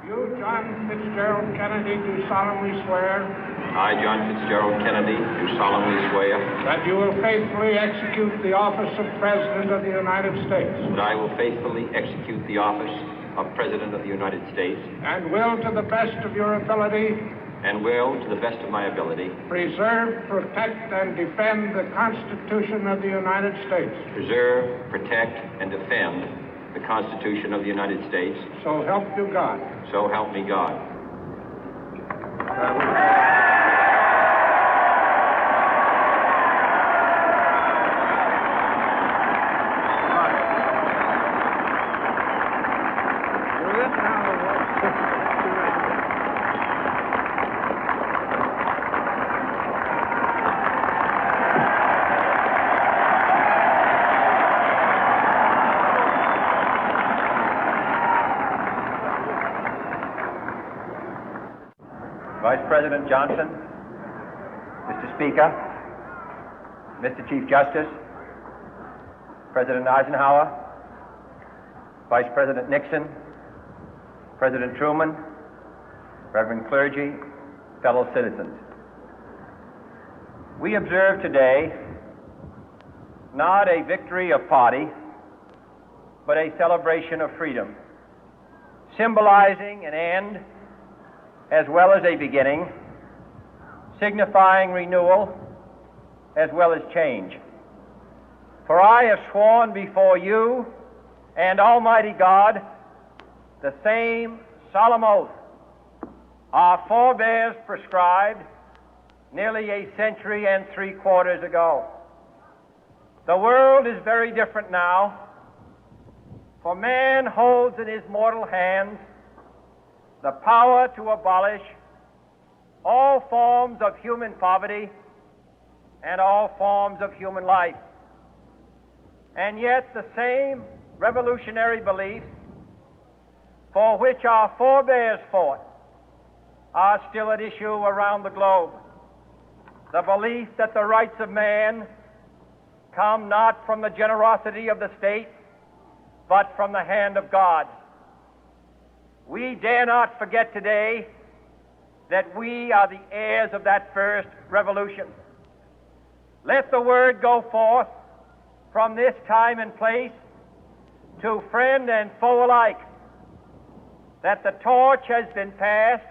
You, John Fitzgerald Kennedy, do solemnly swear. I, John Fitzgerald Kennedy, do solemnly swear. That you will faithfully execute the office of President of the United States. That I will faithfully execute the office of President of the United States. And will, to the best of your ability. And will, to the best of my ability. Preserve, protect, and defend the Constitution of the United States. Preserve, protect, and defend the Constitution of the United States. So help you God. So help me God. Vice President Johnson, Mr. Speaker, Mr. Chief Justice, President Eisenhower, Vice President Nixon, President Truman, Reverend clergy, fellow citizens. We observe today not a victory of party, but a celebration of freedom, symbolizing an end as well as a beginning, signifying renewal as well as change. For I have sworn before you and Almighty God the same solemn oath our forebears prescribed nearly a century and 3/4 ago. The world is very different now, for man holds in his mortal hands the power to abolish all forms of human poverty and all forms of human life. And yet the same revolutionary beliefs for which our forebears fought are still at issue around the globe. The belief that the rights of man come not from the generosity of the state, but from the hand of God. We dare not forget today that we are the heirs of that first revolution. Let the word go forth from this time and place to friend and foe alike that the torch has been passed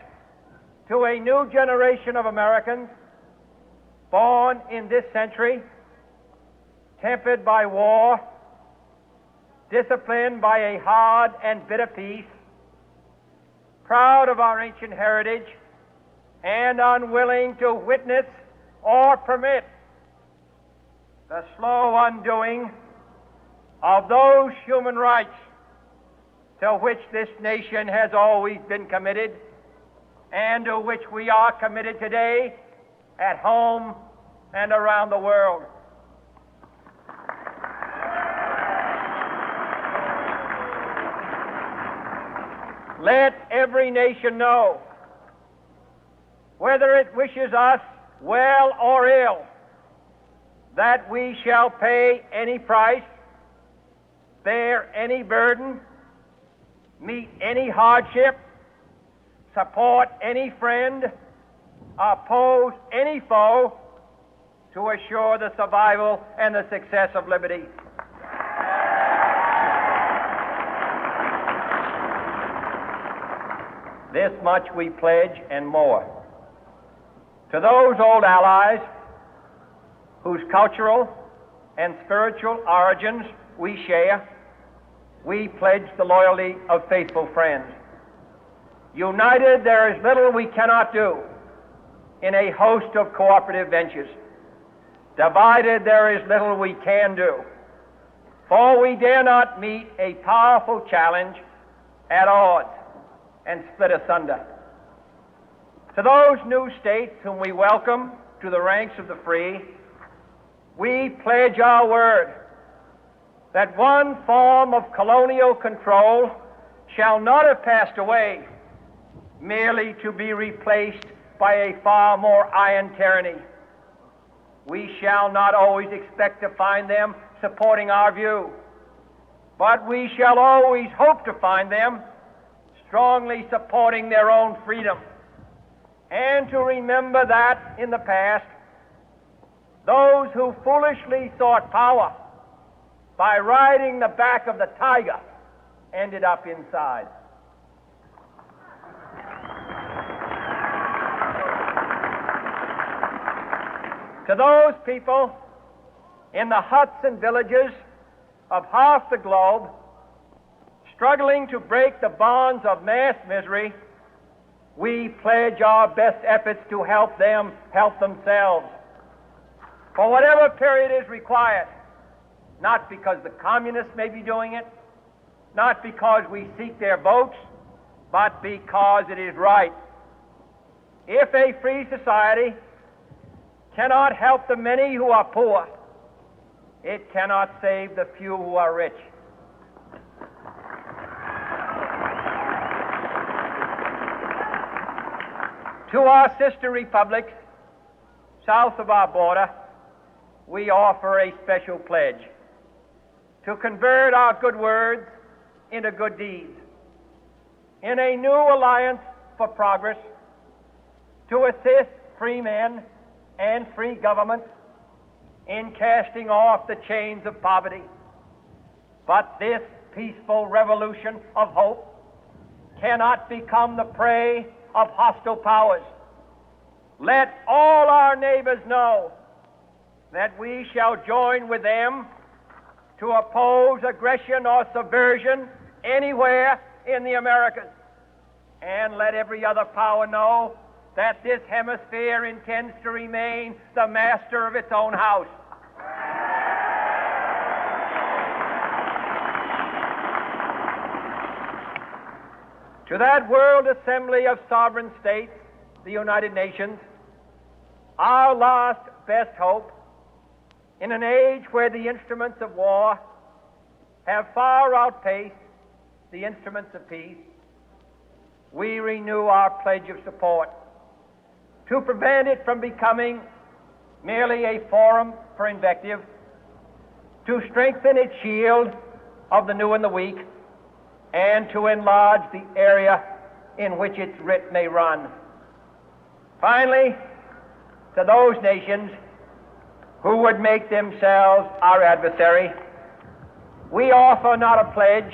to a new generation of Americans born in this century, tempered by war, disciplined by a hard and bitter peace, proud of our ancient heritage, and unwilling to witness or permit the slow undoing of those human rights to which this nation has always been committed and to which we are committed today at home and around the world. Let every nation know, whether it wishes us well or ill, that we shall pay any price, bear any burden, meet any hardship, support any friend, oppose any foe to assure the survival and the success of liberty. This much we pledge and more. To those old allies whose cultural and spiritual origins we share, we pledge the loyalty of faithful friends. United, there is little we cannot do in a host of cooperative ventures. Divided, there is little we can do, for we dare not meet a powerful challenge at odds and split asunder. To those new states whom we welcome to the ranks of the free, we pledge our word that one form of colonial control shall not have passed away, merely to be replaced by a far more iron tyranny. We shall not always expect to find them supporting our view, but we shall always hope to find them strongly supporting their own freedom, and to remember that in the past, those who foolishly sought power by riding the back of the tiger ended up inside. To those people in the huts and villages of half the globe struggling to break the bonds of mass misery, we pledge our best efforts to help them help themselves for whatever period is required, not because the communists may be doing it, not because we seek their votes, but because it is right. If a free society cannot help the many who are poor, it cannot save the few who are rich. To our sister republics south of our border, we offer a special pledge to convert our good words into good deeds, in a new alliance for progress, to assist free men and free governments in casting off the chains of poverty. But this peaceful revolution of hope cannot become the prey of hostile powers. Let all our neighbors know that we shall join with them to oppose aggression or subversion anywhere in the Americas. And let every other power know that this hemisphere intends to remain the master of its own house. To that World Assembly of Sovereign States, the United Nations, our last best hope, in an age where the instruments of war have far outpaced the instruments of peace, we renew our pledge of support to prevent it from becoming merely a forum for invective, to strengthen its shield of the new and the weak, and to enlarge the area in which its writ may run. Finally, to those nations who would make themselves our adversary, we offer not a pledge,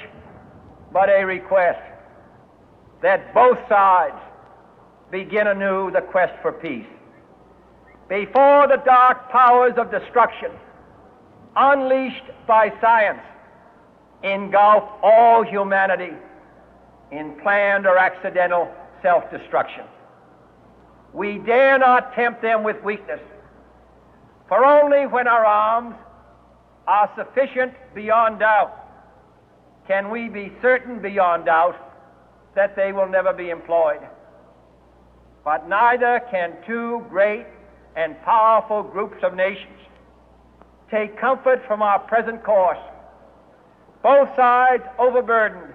but a request that both sides begin anew the quest for peace. Before the dark powers of destruction, unleashed by science, engulf all humanity in planned or accidental self-destruction, we dare not tempt them with weakness, for only when our arms are sufficient beyond doubt can we be certain beyond doubt that they will never be employed. But neither can two great and powerful groups of nations take comfort from our present course, both sides overburdened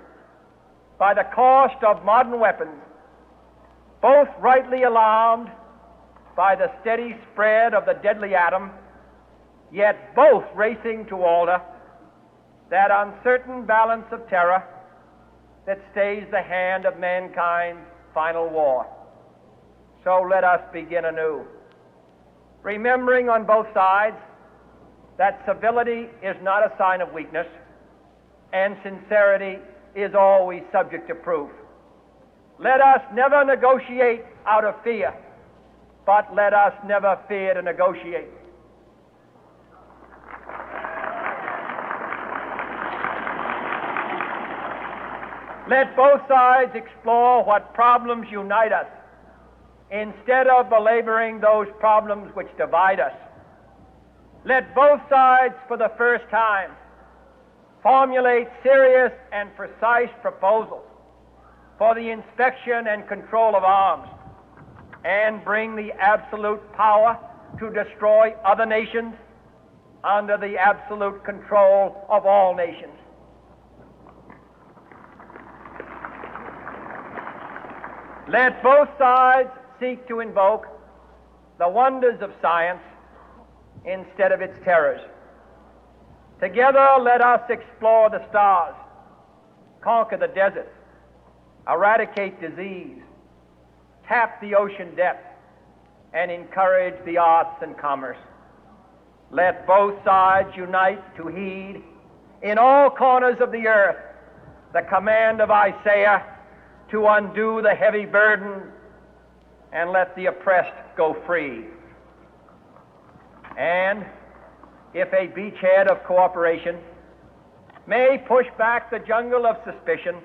by the cost of modern weapons, both rightly alarmed by the steady spread of the deadly atom, yet both racing to alter that uncertain balance of terror that stays the hand of mankind's final war. So let us begin anew, remembering on both sides that civility is not a sign of weakness, and sincerity is always subject to proof. Let us never negotiate out of fear, but let us never fear to negotiate. Let both sides explore what problems unite us, instead of belaboring those problems which divide us. Let both sides, for the first time, formulate serious and precise proposals for the inspection and control of arms, and bring the absolute power to destroy other nations under the absolute control of all nations. Let both sides seek to invoke the wonders of science instead of its terrors. Together, let us explore the stars, conquer the deserts, eradicate disease, tap the ocean depth, and encourage the arts and commerce. Let both sides unite to heed in all corners of the earth the command of Isaiah to undo the heavy burden and let the oppressed go free. And if a beachhead of cooperation may push back the jungle of suspicion,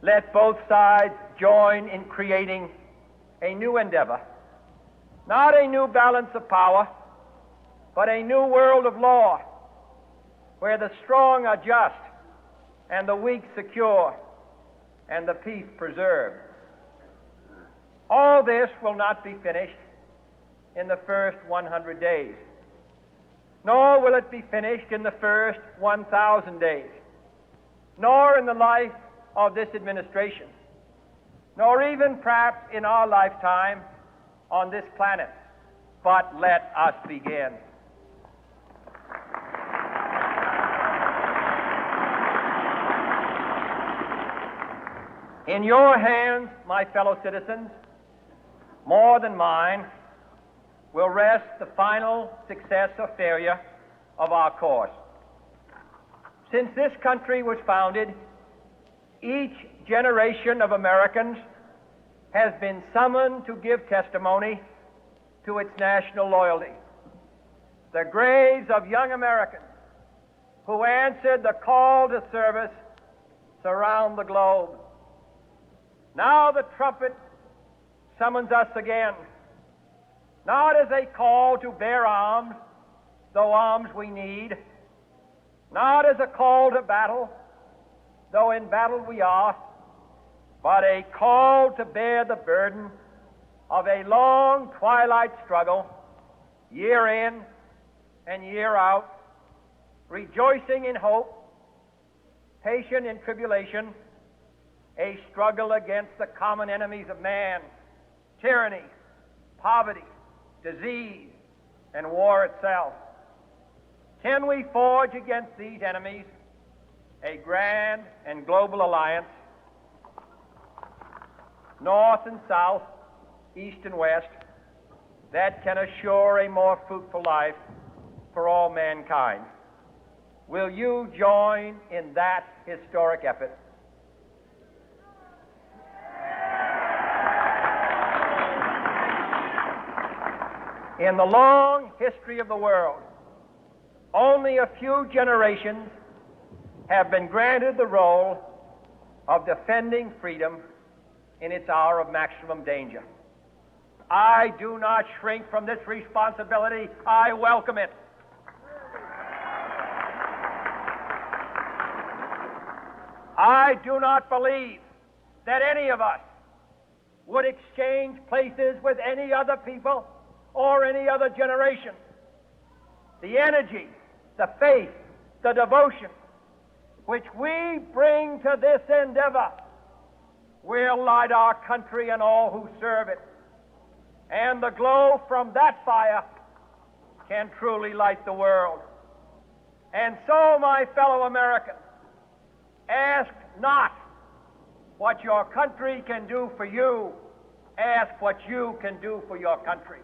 let both sides join in creating a new endeavor, not a new balance of power, but a new world of law, where the strong are just and the weak secure and the peace preserved. All this will not be finished in the first 100 days, nor will it be finished in the first 1,000 days, nor in the life of this administration, nor even perhaps in our lifetime on this planet. But let us begin. In your hands, my fellow citizens, more than mine, will rest the final success or failure of our course. Since this country was founded, each generation of Americans has been summoned to give testimony to its national loyalty. The graves of young Americans who answered the call to service surround the globe. Now the trumpet summons us again, not as a call to bear arms, though arms we need, not as a call to battle, though in battle we are, but a call to bear the burden of a long twilight struggle, year in and year out, rejoicing in hope, patient in tribulation, a struggle against the common enemies of man, tyranny, poverty, disease, and war itself. Can we forge against these enemies a grand and global alliance, north and south, east and west, that can assure a more fruitful life for all mankind? Will you join in that historic effort? In the long history of the world, only a few generations have been granted the role of defending freedom in its hour of maximum danger. I do not shrink from this responsibility. I welcome it. I do not believe that any of us would exchange places with any other people or any other generation. The energy, the faith, the devotion which we bring to this endeavor will light our country and all who serve it. And the glow from that fire can truly light the world. And so, my fellow Americans, ask not what your country can do for you. Ask what you can do for your country.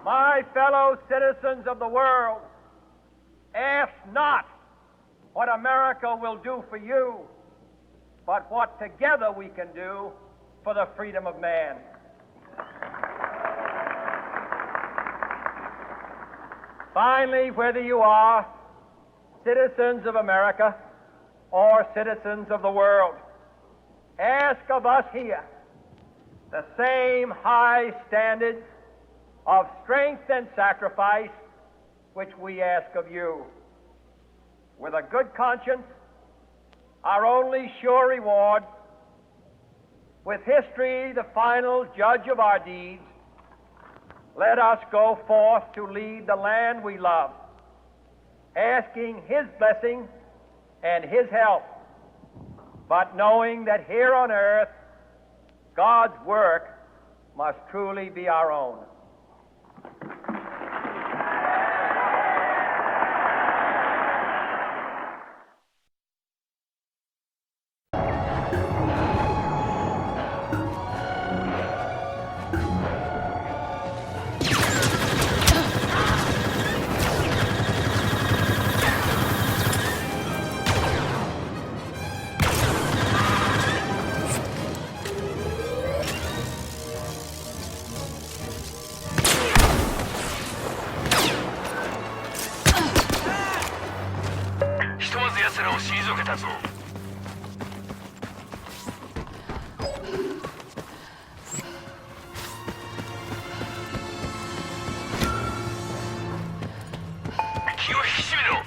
My fellow citizens of the world, ask not what America will do for you, but what together we can do for the freedom of man. Finally, whether you are citizens of America or citizens of the world, ask of us here the same high standards of strength and sacrifice which we ask of you. With a good conscience, our only sure reward, with history the final judge of our deeds, let us go forth to lead the land we love, asking His blessing and His help, but knowing that here on earth God's work must truly be our own. たぞ。気を引き締めろ。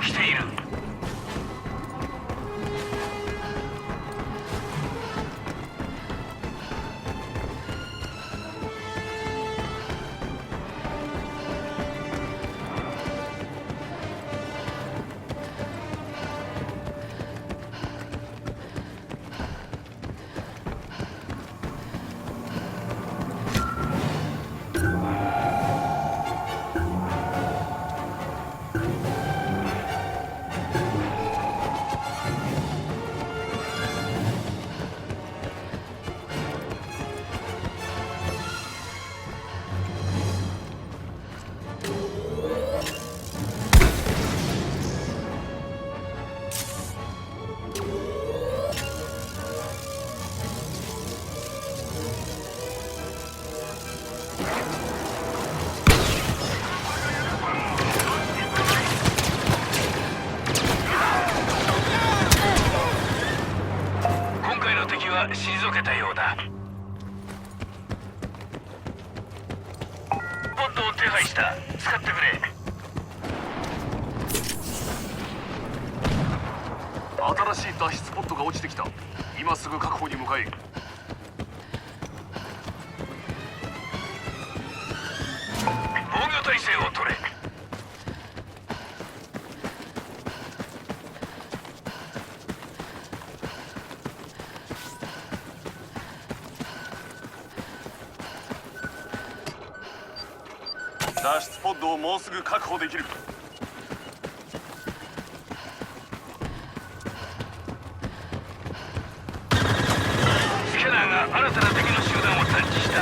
来ている。退けたようだ。ポッドを手配した。使ってくれ。新しい脱出ポッドが落ちてきた。今すぐ確保に向かえ。防御体制を取れ。脱出ポッドをもうすぐ確保できる。スキャナーが新たな敵の集団を探知した。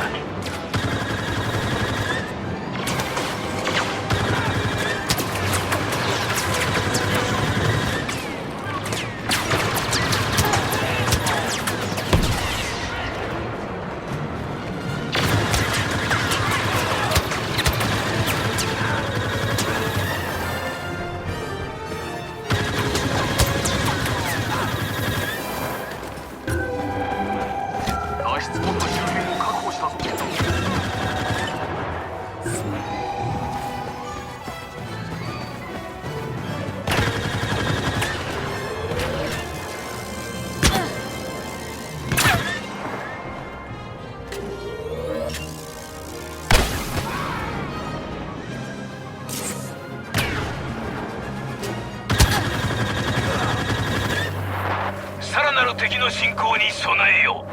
さらなる敵の侵攻に備えよう。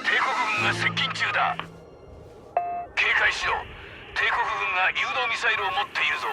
帝国軍が接近中だ。警戒しろ。帝国軍が誘導ミサイルを持っているぞ。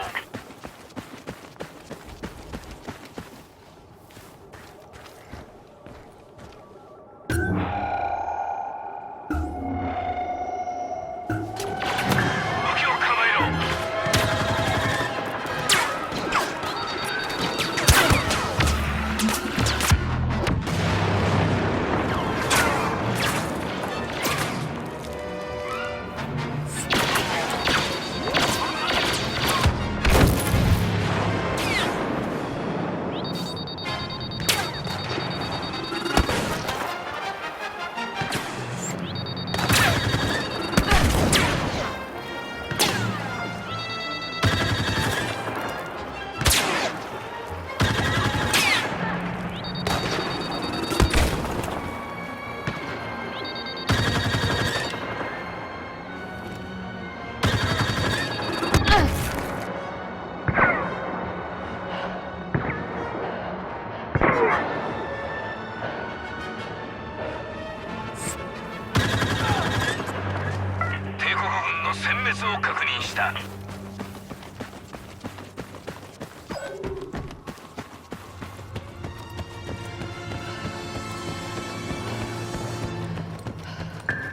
滅を確認した。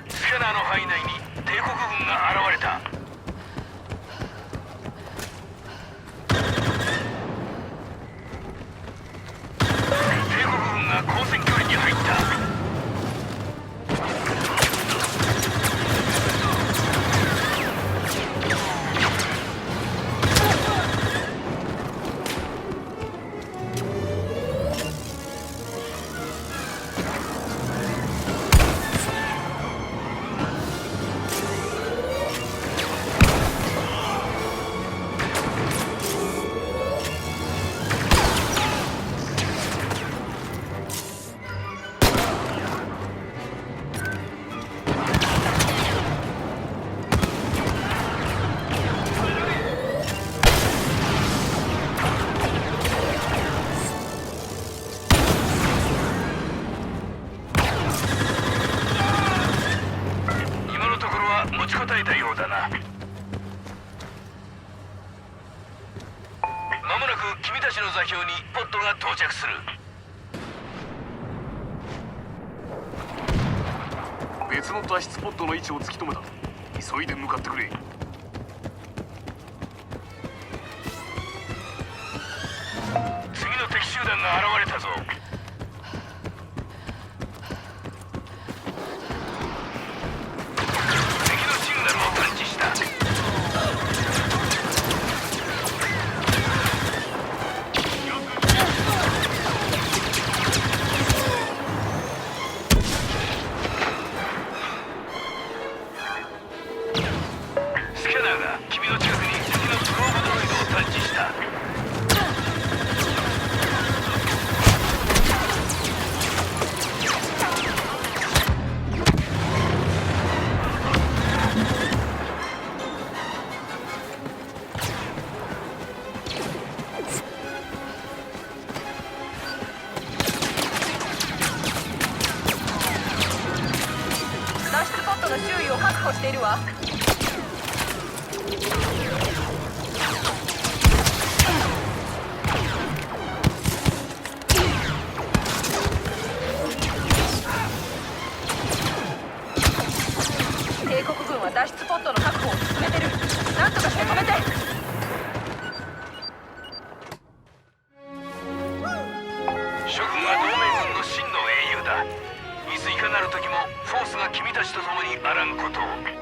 スキャナーの範囲内に帝国軍が現れた。帝国軍が交戦距離に入った。持ちこたえたようだな。まもなく君たちの座標にポットが到着する。別の脱出ポットの位置を突き止めた。急いで向かってくれ。次の敵集団が現れたぞ。スキャナーが君の近くに敵のプローブドロイドを探知した。脱出ポットの周囲を確保しているわ。帝国軍は脱出ポットの確保を進めてる。なんとかして止めて。諸君は同盟軍の真の英雄だ。いついかなる時もフォースが君たちと共にあらんことを。